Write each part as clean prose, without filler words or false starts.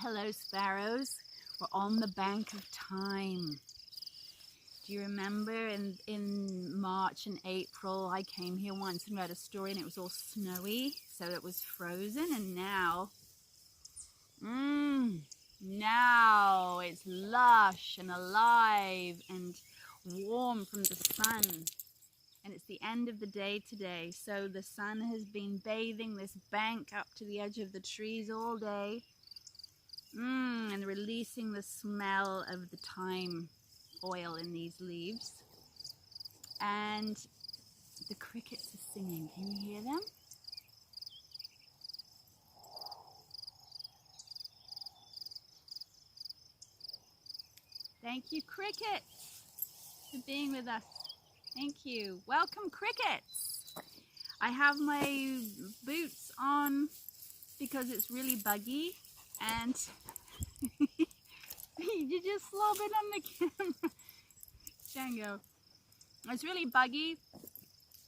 Hello, sparrows. We're on the bank of time. Do you remember in March and April, I came here once and read a story and it was all snowy, so it was frozen, and now it's lush and alive and warm from the sun. And it's the end of the day today, so the sun has been bathing this bank up to the edge of the trees all day, and releasing the smell of the thyme oil in these leaves. And the crickets are singing. Can you hear them? Thank you, crickets, for being with us. Thank you. Welcome, crickets. I have my boots on because it's really buggy, and you just slob it on the camera, Django. It's really buggy,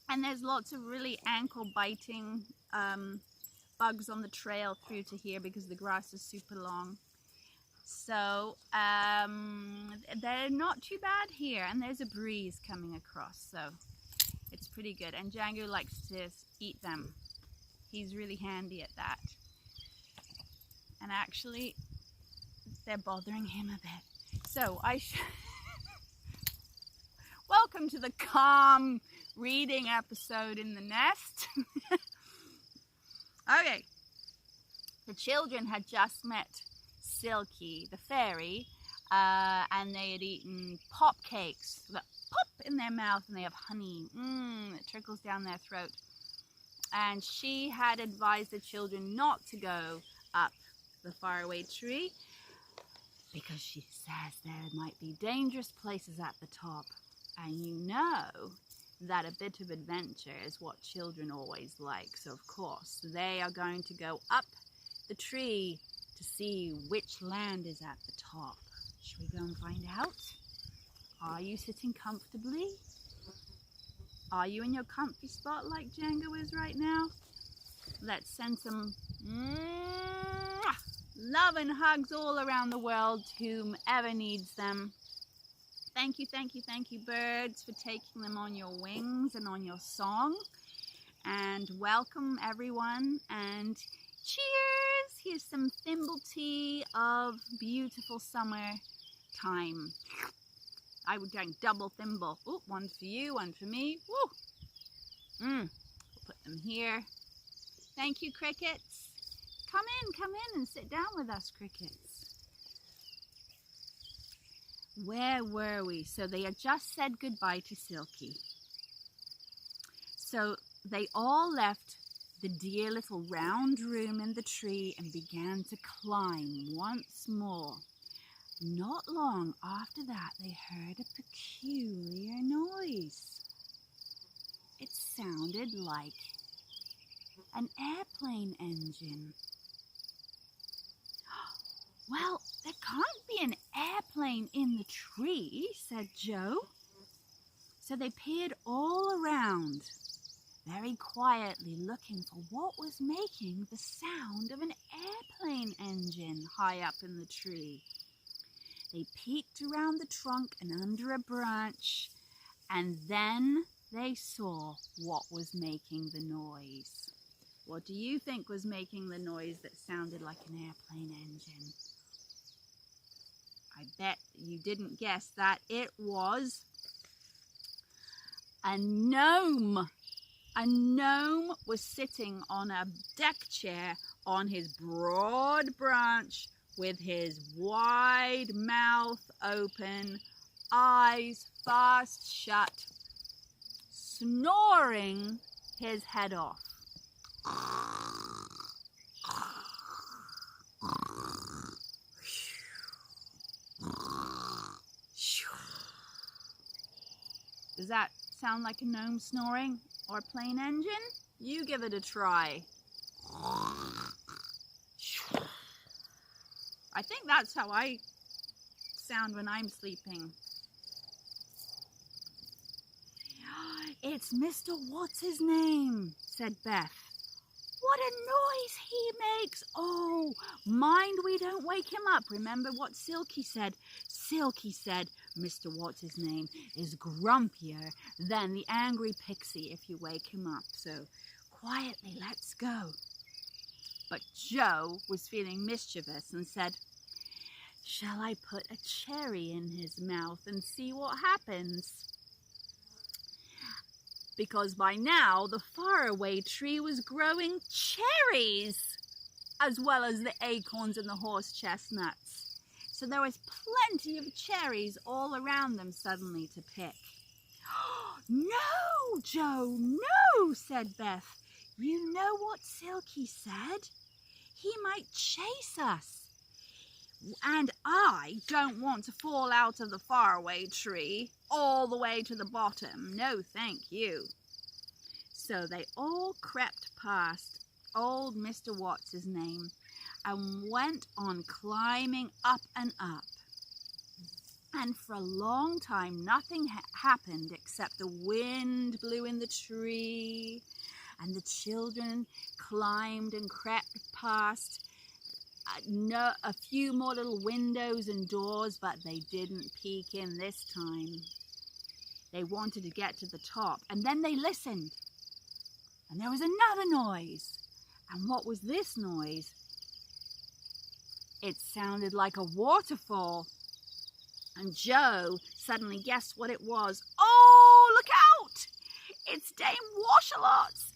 and there's lots of really ankle-biting bugs on the trail through to here because the grass is super long. So they're not too bad here, and there's a breeze coming across, so it's pretty good. And Django likes to eat them. He's really handy at that. And actually, they're bothering him a bit. So welcome to the calm reading episode in the nest. Okay, the children had just met Silky, the fairy, and they had eaten pop cakes that pop in their mouth, and they have honey that trickles down their throat. And she had advised the children not to go up the Faraway Tree because she says there might be dangerous places at the top, and you know that a bit of adventure is what children always like. So of course they are going to go up the tree to see which land is at the top. Should we go and find out? Are you sitting comfortably? Are you in your comfy spot like Django is right now? Let's send some love and hugs all around the world to whomever needs them. Thank you, thank you, thank you, birds, for taking them on your wings and on your song. And welcome, everyone, and cheers! Here's some thimble tea of beautiful summer time. I would drink double thimble. Ooh, one for you, one for me. Woo! We'll put them here. Thank you, crickets. Come in and sit down with us, crickets. Where were we? So they had just said goodbye to Silky. So they all left the dear little round room in the tree and began to climb once more. Not long after that, they heard a peculiar noise. It sounded like an airplane engine. Well, there can't be an airplane in the tree, said Joe. So they peered all around, very quietly looking for what was making the sound of an airplane engine high up in the tree. They peeked around the trunk and under a branch, and then they saw what was making the noise. What do you think was making the noise that sounded like an airplane engine? I bet you didn't guess that. It was a gnome. A gnome was sitting on a deck chair on his broad branch with his wide mouth open, eyes fast shut, snoring his head off. Does that sound like a gnome snoring or a plane engine? You give it a try. I think that's how I sound when I'm sleeping. It's Mr. What's-his-name, said Beth. what a noise he makes. Oh, mind we don't wake him up. Remember what Silky said? Silky said, Mr. What's-his-name is grumpier than the angry pixie if you wake him up. So quietly, let's go. But Joe was feeling mischievous and said, shall I put a cherry in his mouth and see what happens? Because by now the faraway tree was growing cherries, as well as the acorns and the horse chestnuts. So there was plenty of cherries all around them suddenly to pick. No, Joe, no, said Beth. You know what Silky said? He might chase us. And I don't want to fall out of the faraway tree all the way to the bottom. No, thank you. So they all crept past old Mr. What's-his-name and went on climbing up and up. And for a long time, nothing happened except the wind blew in the tree and the children climbed and crept past a few more little windows and doors, but they didn't peek in this time. They wanted to get to the top, and then they listened, and there was another noise. And what was this noise? It sounded like a waterfall, and Joe suddenly guessed what it was. Oh, look out! It's Dame Washalot's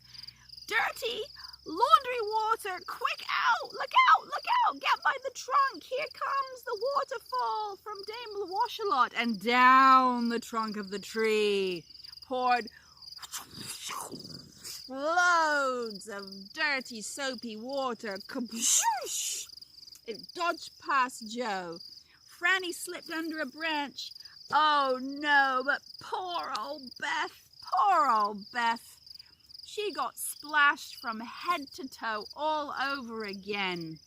dirty laundry water. Quick out! Look out! Look out! Get by the trunk. Here comes the waterfall from Dame Washalot. And down the trunk of the tree poured loads of dirty, soapy water. Kaboosh! It dodged past Joe. Franny slipped under a branch. Oh no, but poor old Beth. Poor old Beth. She got splashed from head to toe all over again.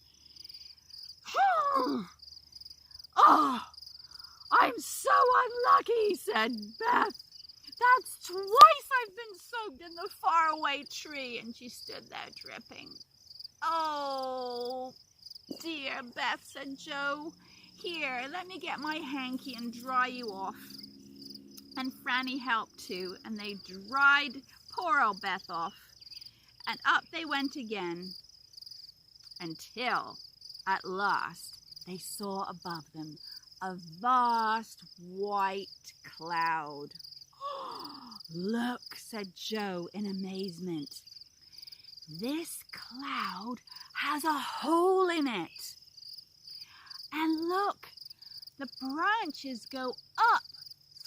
Oh, I'm so unlucky, said Beth. That's twice I've been soaked in the faraway tree. And she stood there dripping. Oh, dear, Beth, said Joe. Here, let me get my hanky and dry you off. And Franny helped too, and they dried poor old Beth off, and up they went again, until, at last, they saw above them a vast white cloud. Look, said Joe in amazement. This cloud has a hole in it. And look, the branches go up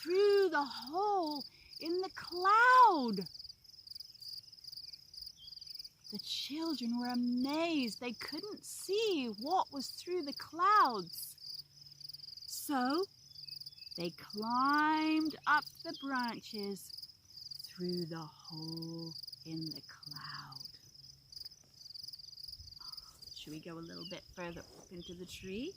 through the hole in the cloud. The children were amazed. They couldn't see what was through the clouds. So they climbed up the branches through the hole in the cloud. Should we go a little bit further up into the tree?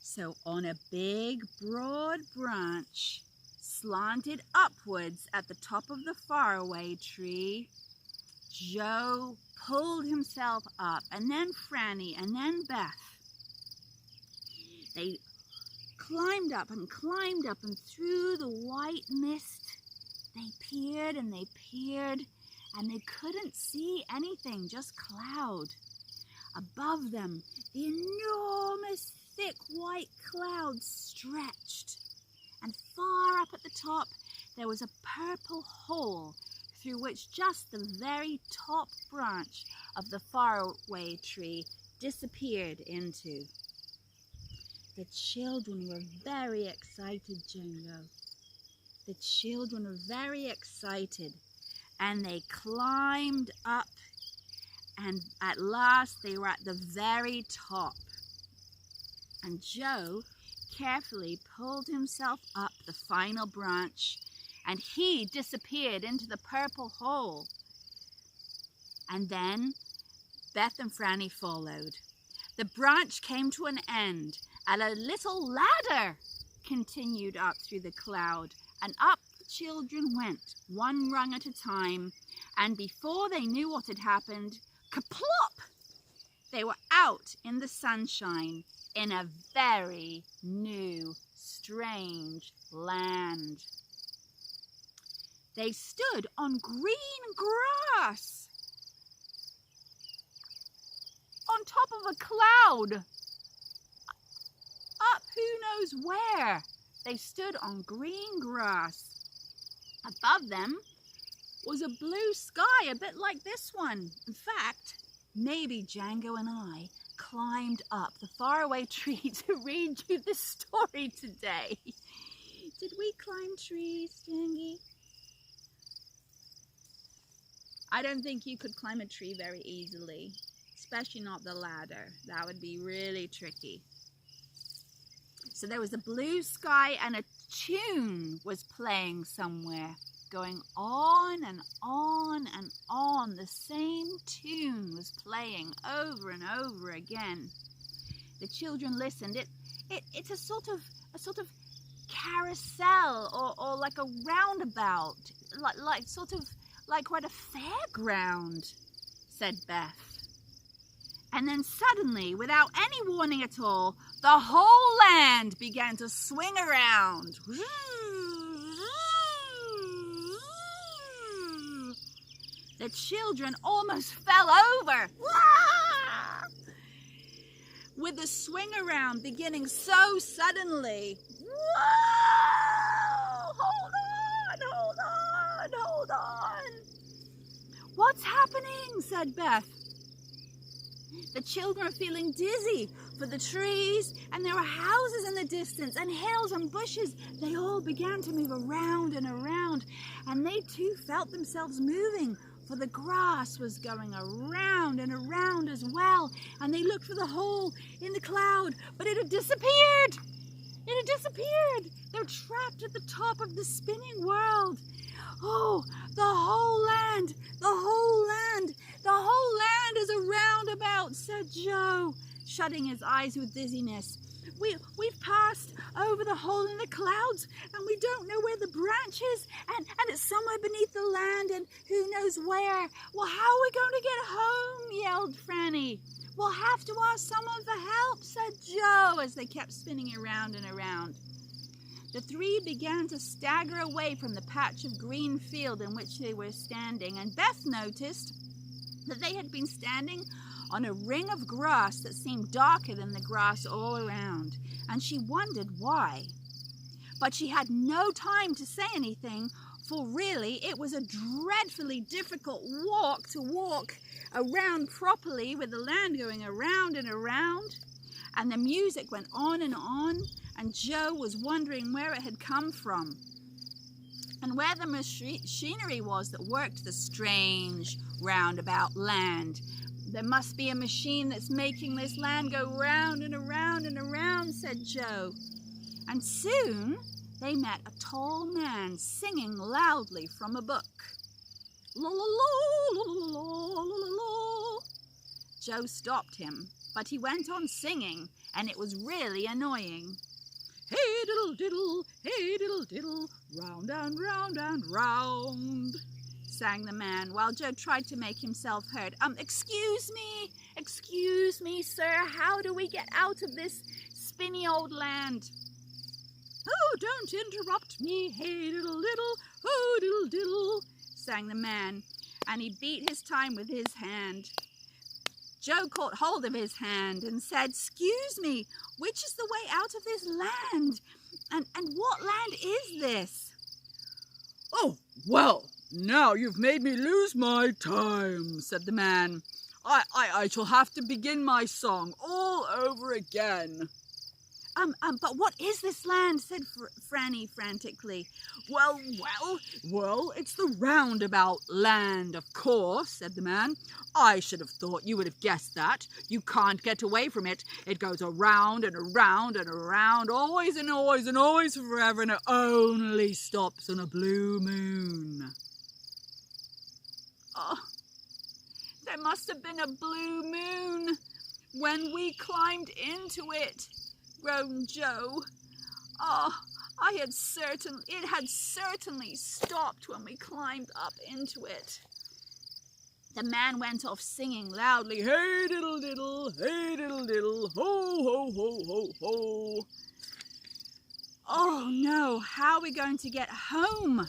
So on a big, broad branch, slanted upwards at the top of the faraway tree, Joe pulled himself up, and then Franny, and then Beth. They climbed up, and through the white mist, they peered, and they couldn't see anything, just cloud. Above them, the enormous thick white clouds stretched, and far up at the top there was a purple hole through which just the very top branch of the faraway tree disappeared into. The children were very excited, Jungo. The children were very excited, and they climbed up, and at last they were at the very top. And Joe carefully pulled himself up the final branch, and he disappeared into the purple hole. And then Beth and Franny followed. The branch came to an end, and a little ladder continued up through the cloud, and up the children went, one rung at a time, And before they knew what had happened, kaplop! They were out in the sunshine in a very new, strange land. They stood on green grass, on top of a cloud, up who knows where. They stood on green grass. Above them was a blue sky, a bit like this one. In fact, maybe Django and I climbed up the faraway tree to read you this story today. Did we climb trees, Jangy? I don't think you could climb a tree very easily, especially not the ladder. That would be really tricky. So there was a blue sky and a tune was playing somewhere, going on and on and on. The same tune was playing over and over again. The children listened. It's a sort of carousel or like a roundabout, like what a fairground, said Beth. And then suddenly, without any warning at all, the whole land began to swing around. The children almost fell over. With the swing around beginning so suddenly. Whoa! Hold on. What's happening? Said Beth. The children are feeling dizzy, for the trees, and there were houses in the distance, and hills and bushes. They all began to move around and around, and they too felt themselves moving, for the grass was going around and around as well, and they looked for the hole in the cloud, but it had disappeared. They're trapped at the top of the spinning world. Oh, the whole land is a roundabout, said Joe, shutting his eyes with dizziness. We've passed over the hole in the clouds, and we don't know where the branch is, and it's somewhere beneath the land, and who knows where. Well, how are we going to get home? Yelled Franny. We'll have to ask someone for help, said Joe, as they kept spinning around and around. The three began to stagger away from the patch of green field in which they were standing, and Beth noticed that they had been standing on a ring of grass that seemed darker than the grass all around, and she wondered why. But she had no time to say anything, for really it was a dreadfully difficult walk to walk around properly with the land going around and around, and the music went on, and Joe was wondering where it had come from and where the machinery was that worked the strange roundabout land. There must be a machine that's making this land go round and around and around, said Joe. And soon they met a tall man singing loudly from a book. La la la la la la la la. Joe stopped him, but he went on singing, and it was really annoying. Hey diddle diddle, hey diddle diddle, round and round, sang the man, while Joe tried to make himself heard. Excuse me, sir, how do we get out of this spinny old land? Oh, don't interrupt me, hey diddle diddle, oh diddle diddle, sang the man, and he beat his time with his hand. Joe caught hold of his hand and said, "Excuse me, which is the way out of this land? And what land is this?" "Oh, well, now you've made me lose my time," said the man. I shall have to begin my song all over again. But what is this land?" said Franny frantically. Well, it's the roundabout land, of course," said the man. "I should have thought you would have guessed that. You can't get away from it. It goes around and around and around, always and always and always forever, and it only stops on a blue moon." "Oh, there must have been a blue moon when we climbed into it," groaned Joe. "Oh, it had certainly stopped when we climbed up into it." the man went off singing loudly, Hey diddle diddle, hey diddle diddle, ho ho ho ho ho. "Oh no, how are we going to get home?"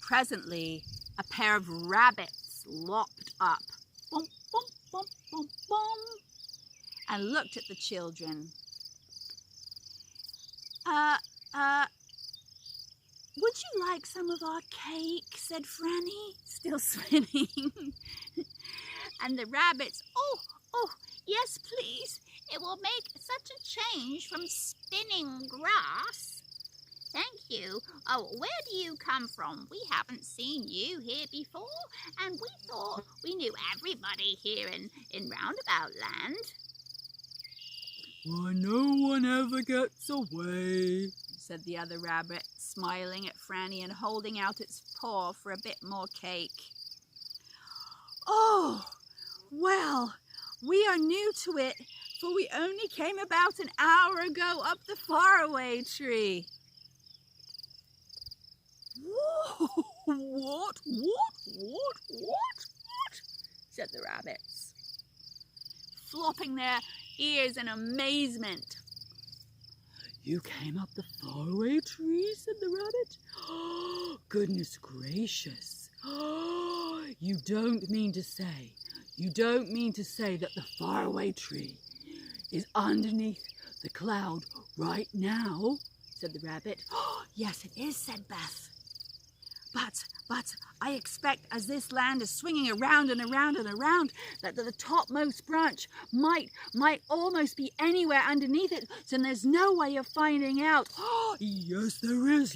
Presently, a pair of rabbits lopped up, bum, bum, bum, bum, bum, and looked at the children. Would you like some of our cake?" said Franny, still spinning. And the rabbits, oh, yes, please. It will make such a change from spinning grass. Thank you. Oh, where do you come from? We haven't seen you here before, and we thought we knew everybody here in Roundabout Land. Why, no one ever gets away, said the other rabbit, smiling at Franny and holding out its paw for a bit more cake. "Oh, well, we are new to it, for we only came about an hour ago up the Faraway Tree." What, said the rabbits, flopping their ears in amazement. You came up the Faraway Tree, said the rabbit. Oh, goodness gracious. Oh, you don't mean to say that the Faraway Tree is underneath the cloud right now, said the rabbit. "Oh, yes, it is," said Beth. But I expect as this land is swinging around and around and around, that the topmost branch might almost be anywhere underneath it, so there's no way of finding out. Oh, yes, there is,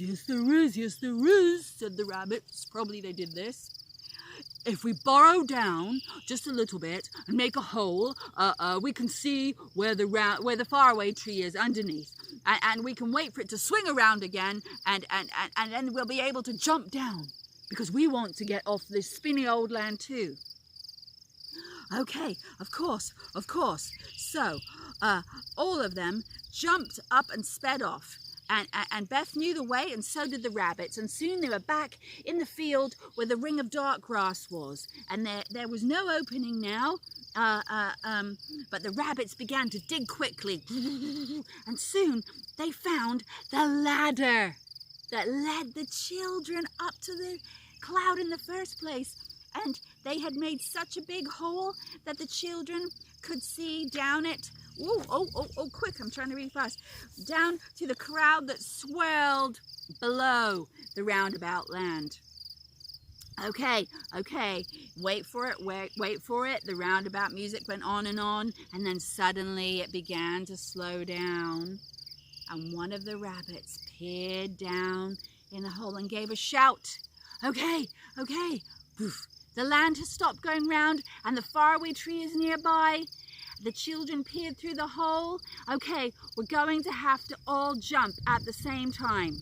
said the rabbits. Probably they did this. If we burrow down just a little bit and make a hole, we can see where the Faraway Tree is underneath. And we can wait for it to swing around again, and then we'll be able to jump down, because we want to get off this spinny old land too. Okay, of course. So, all of them jumped up and sped off. And Beth knew the way, and so did the rabbits, and soon they were back in the field where the ring of dark grass was, and there was no opening now, but the rabbits began to dig quickly, and soon they found the ladder that led the children up to the cloud in the first place, and they had made such a big hole that the children could see down it. Oh, quick, I'm trying to read fast. Down to the crowd that swirled below the Roundabout Land. Okay, wait for it. The roundabout music went on, and then suddenly it began to slow down. And one of the rabbits peered down in the hole and gave a shout. Okay. Poof. The land has stopped going round, and the Faraway Tree is nearby. The children peered through the hole. Okay, we're going to have to all jump at the same time.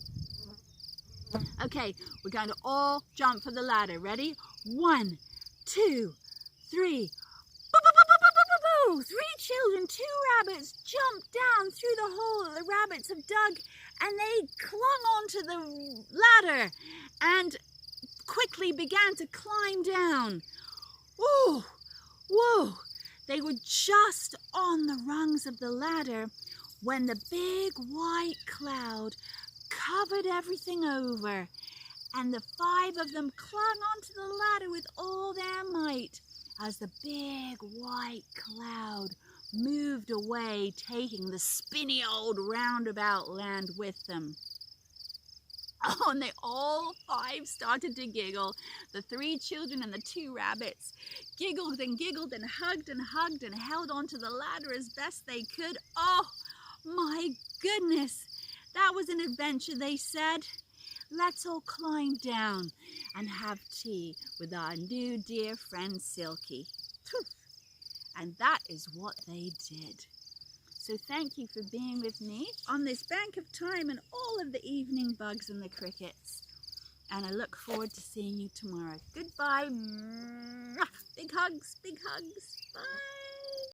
Okay, we're going to all jump for the ladder. Ready? 1, 2, 3. Boo! 3 children, 2 rabbits jumped down through the hole that the rabbits have dug, and they clung onto the ladder and quickly began to climb down. Whoa! They were just on the rungs of the ladder when the big white cloud covered everything over, and the 5 of them clung onto the ladder with all their might as the big white cloud moved away, taking the spinny old Roundabout Land with them. Oh, and they all 5 started to giggle. The 3 children and the 2 rabbits giggled and hugged and held onto the ladder as best they could. Oh, my goodness. That was an adventure, they said. Let's all climb down and have tea with our new dear friend Silky. And that is what they did. So thank you for being with me on this bank of time and all of the evening bugs and the crickets. And I look forward to seeing you tomorrow. Goodbye. Big hugs. Bye.